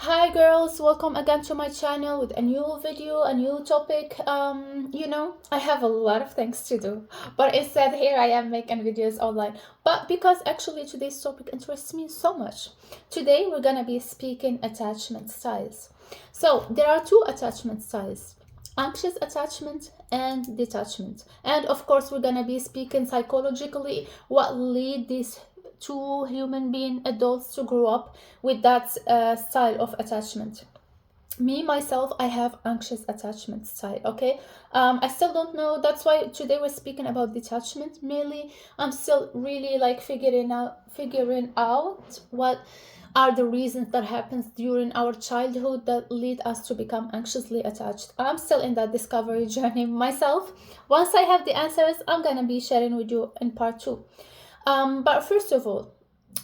Hi girls, welcome again to my channel with a new video, a new topic. I have a lot of things to do, but instead here I am making videos online. But because actually today's topic interests me so much, today we're gonna be speaking attachment styles. So there are two attachment styles: anxious attachment and detachment. And of course we're gonna be speaking psychologically what lead these two human being adults to grow up with that style of attachment. Me myself, I have anxious attachment style. Okay, I still don't know. That's why today we're speaking about detachment mainly. I'm still really like figuring out what are the reasons that happens during our childhood that lead us to become anxiously attached. I'm still in that discovery journey myself. Once I have the answers, I'm gonna be sharing with you in part two. But first of all,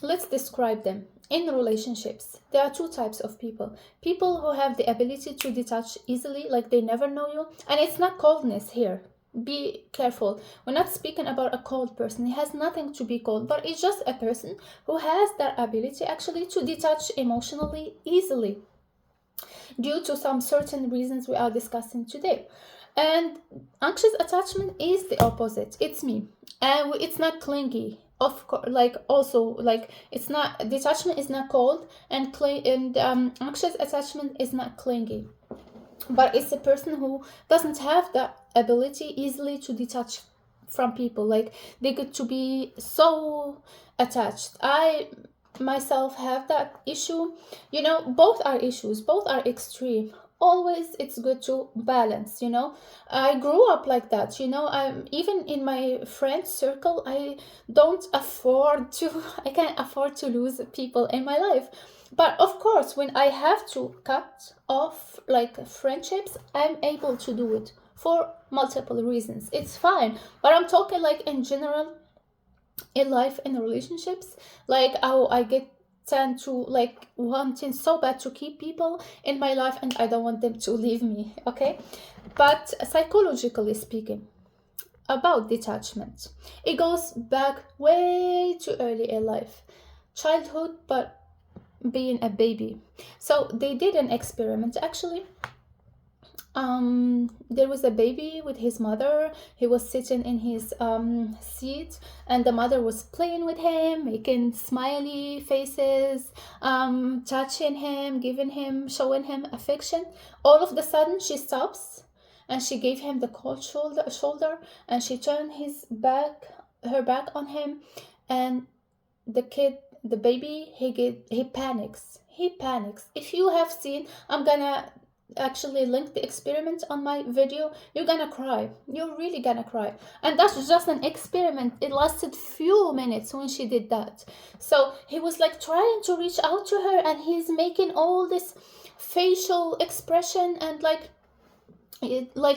let's describe them. In relationships, there are two types of people: people who have the ability to detach easily, like they never know you. And it's not coldness here, be careful. We're not speaking about a cold person. He has nothing to be cold, but it's just a person who has that ability actually to detach emotionally easily due to some certain reasons we are discussing today. And anxious attachment is the opposite. It's me. And it's not clingy. Of course, like also like it's not, detachment is not cold, and anxious attachment is not clingy. But it's a person who doesn't have the ability easily to detach from people. Like they get to be so attached. I myself have that issue. Both are issues, both are extreme. Always it's good to balance. I grew up like that. I'm even in my friend circle, don't afford to I can't afford to lose people in my life. But of course, when I have to cut off like friendships, I'm able to do it for multiple reasons. It's fine. But I'm talking like in general, in life, in relationships, like how I get tend to like wanting so bad to keep people in my life, and I don't want them to leave me. Okay. But psychologically speaking, about detachment, it goes back way too early in life, childhood, but being a baby. So they did an experiment actually. There was a baby with his mother. He was sitting in his seat, and the mother was playing with him, making smiley faces, touching him, giving him, showing him affection. All of the sudden she stops, and she gave him the cold shoulder, and she turned her back on him. And the baby, he panics. If you have seen, I'm gonna actually link the experiment on my video. You're gonna cry. You're really gonna cry. And that's just an experiment. It lasted few minutes when she did that. So he was like trying to reach out to her, and he's making all this facial expression, and like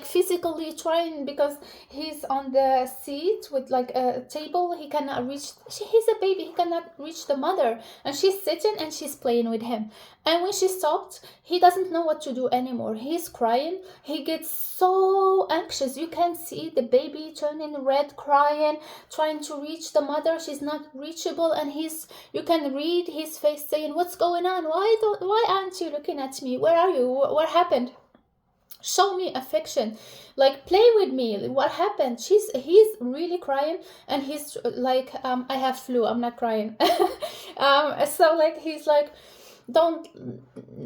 physically trying, because he's on the seat with like a table. He cannot reach, he's a baby, he cannot reach the mother, and she's sitting and she's playing with him. And when she stopped, he doesn't know what to do anymore. He's crying. He gets so anxious. You can see the baby turning red, crying, trying to reach the mother. She's not reachable, and you can read his face saying, "What's going on? Why aren't you looking at me? Where are you? What happened? Show me affection, like play with me. What happened?" He's really crying, and he's like, I have flu, I'm not crying. So like he's like, don't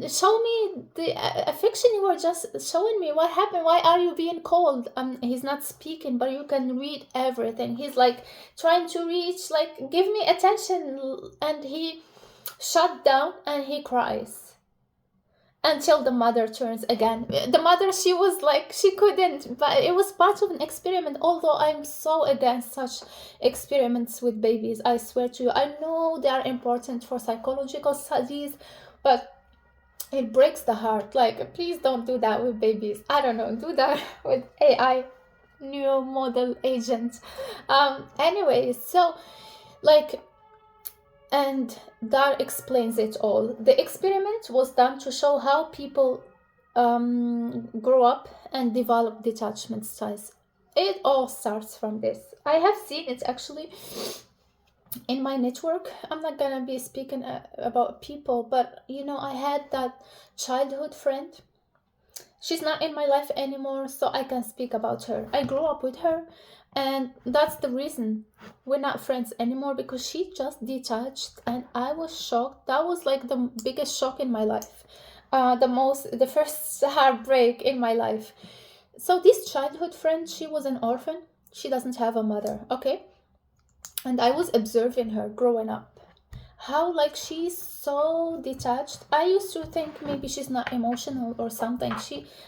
show me the affection you were just showing me. What happened? Why are you being cold? He's not speaking, but you can read everything. He's like trying to reach, like, give me attention, and he shut down and he cries until the mother turns again. The mother, she was like, she couldn't, but it was part of an experiment. Although I'm so against such experiments with babies, I swear to you, I know they are important for psychological studies, but it breaks the heart. Like, please don't do that with babies. I don't know, do that with AI, new model agent. Anyway, so like, and that explains it all. The experiment was done to show how people grow up and develop detachment styles. It all starts from this. I have seen it actually in my network, I'm not gonna be speaking about people, but I had that childhood friend. She's not in my life anymore, so I can speak about her. I grew up with her, and that's the reason we're not friends anymore, because she just detached, and I was shocked. That was like the biggest shock in my life, the first heartbreak in my life. So this childhood friend, she was an orphan. She doesn't have a mother, okay? And I was observing her growing up, how like she's so detached. I used to think maybe she's not emotional or something.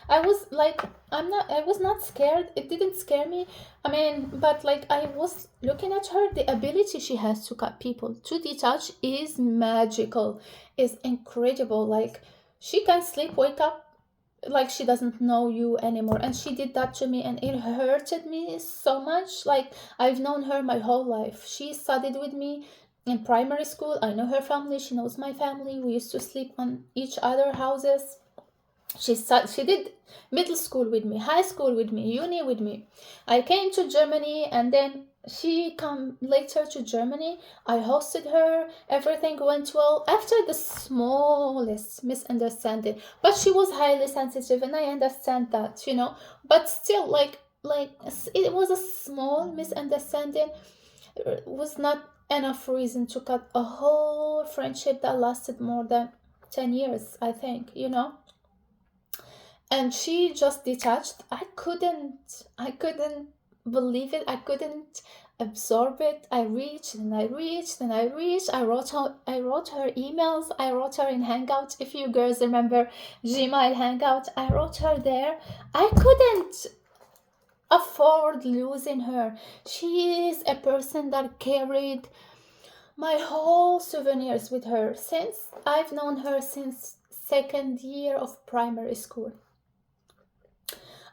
I was like, I was not scared. It didn't scare me. I mean, but like I was looking at her, the ability she has to cut people, to detach, is magical, is incredible. Like she can sleep, wake up like she doesn't know you anymore. And she did that to me, and it hurted me so much. Like I've known her my whole life. She studied with me in primary school. I know her family, she knows my family. We used to sleep on each other houses. She did middle school with me, high school with me, uni with me. I came to Germany, and then she come later to Germany. I hosted her. Everything went well after the smallest misunderstanding. But she was highly sensitive, and I understand that, But still, like it was a small misunderstanding. It was not enough reason to cut a whole friendship that lasted more than 10 years, I think, and she just detached. I couldn't believe it. I couldn't absorb it. I reached and I reached and I reached. I wrote her emails. I wrote her in Hangout. If you girls remember Gmail Hangout, I wrote her there. I couldn't afford losing her. She is a person that carried my whole souvenirs with her since I've known her since second year of primary school.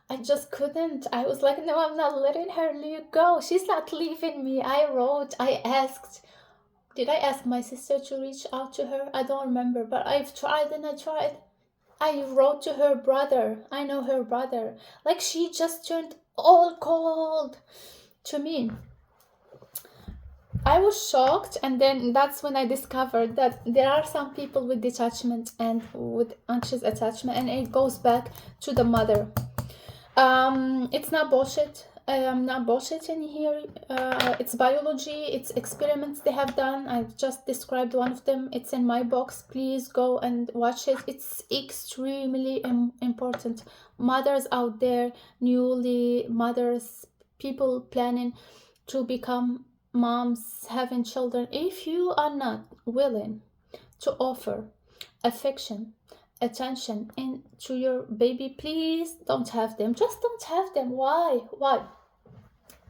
I just couldn't. I was like, no, I'm not letting her go. She's not leaving me. I wrote, I asked. Did I ask my sister to reach out to her? I don't remember, but I've tried and I tried. I wrote to her brother. I know her brother. Like she just turned all cold to me. I was shocked, and then that's when I discovered that there are some people with detachment and with anxious attachment, and it goes back to the mother. It's not bullshit. I'm not bullshitting here. It's biology. It's experiments they have done. I've just described one of them. It's in my box. Please go and watch it. It's extremely important. Mothers out there, newly mothers, people planning to become moms, having children. If you are not willing to offer affection, attention into your baby, please don't have them. Just don't have them. Why?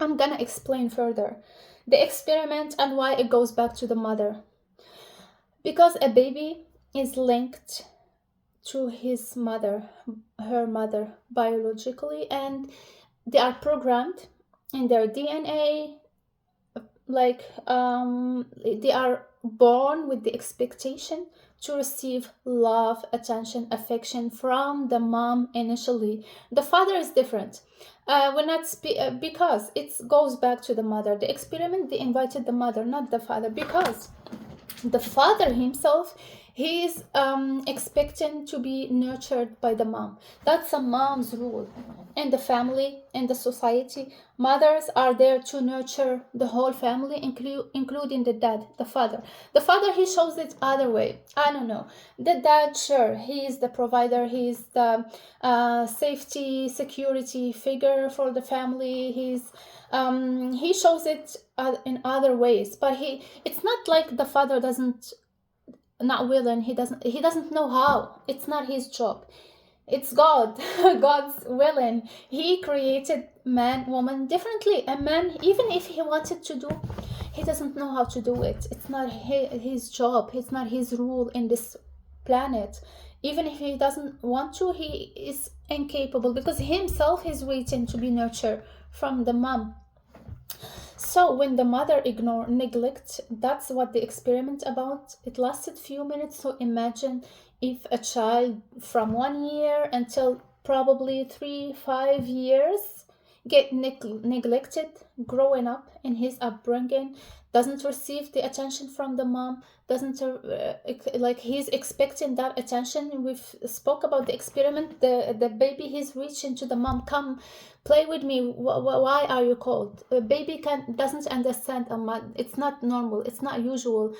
I'm gonna explain further the experiment and why it goes back to the mother. Because a baby is linked to his mother, her mother, biologically, and they are programmed in their DNA. Like they are born with the expectation to receive love, attention, affection from the mom initially. The father is different. We're not because it goes back to the mother. The experiment, they invited the mother, not the father, because the father himself, he is expecting to be nurtured by the mom. That's a mom's rule in the family, in the society. Mothers are there to nurture the whole family, including the dad, the father. The father, he shows it other way. I don't know. The dad, sure, he is the provider. He is the safety, security figure for the family. He shows it in other ways, but it's not like the father doesn't not willing. He doesn't know how. It's not his job. It's God. God's willing. He created man, woman differently. A man, even if he wanted to do, he doesn't know how to do it. It's not his job. It's not his rule in this planet. Even if he doesn't want to, he is incapable, because himself is waiting to be nurtured from the mom. So when the mother neglect, that's what the experiment about. It lasted few minutes. So imagine if a child from 1 year until probably 3, 5 years, get neglected growing up in his upbringing, doesn't receive the attention from the mom, doesn't like he's expecting that attention. We've spoke about the experiment. The baby, he's reaching to the mom, come play with me. Why are you cold? A baby doesn't understand a mom. It's not normal, it's not usual.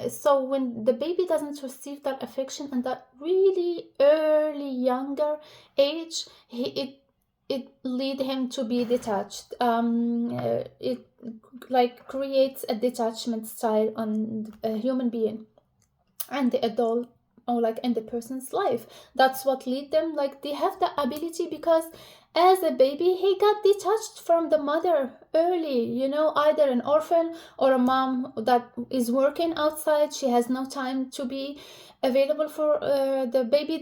So when the baby doesn't receive that affection and that really early younger age, it lead him to be detached. It like creates a detachment style on a human being and the adult, or like in the person's life. That's what lead them, like they have the ability, because as a baby he got detached from the mother early, either an orphan or a mom that is working outside. She has no time to be available for the baby.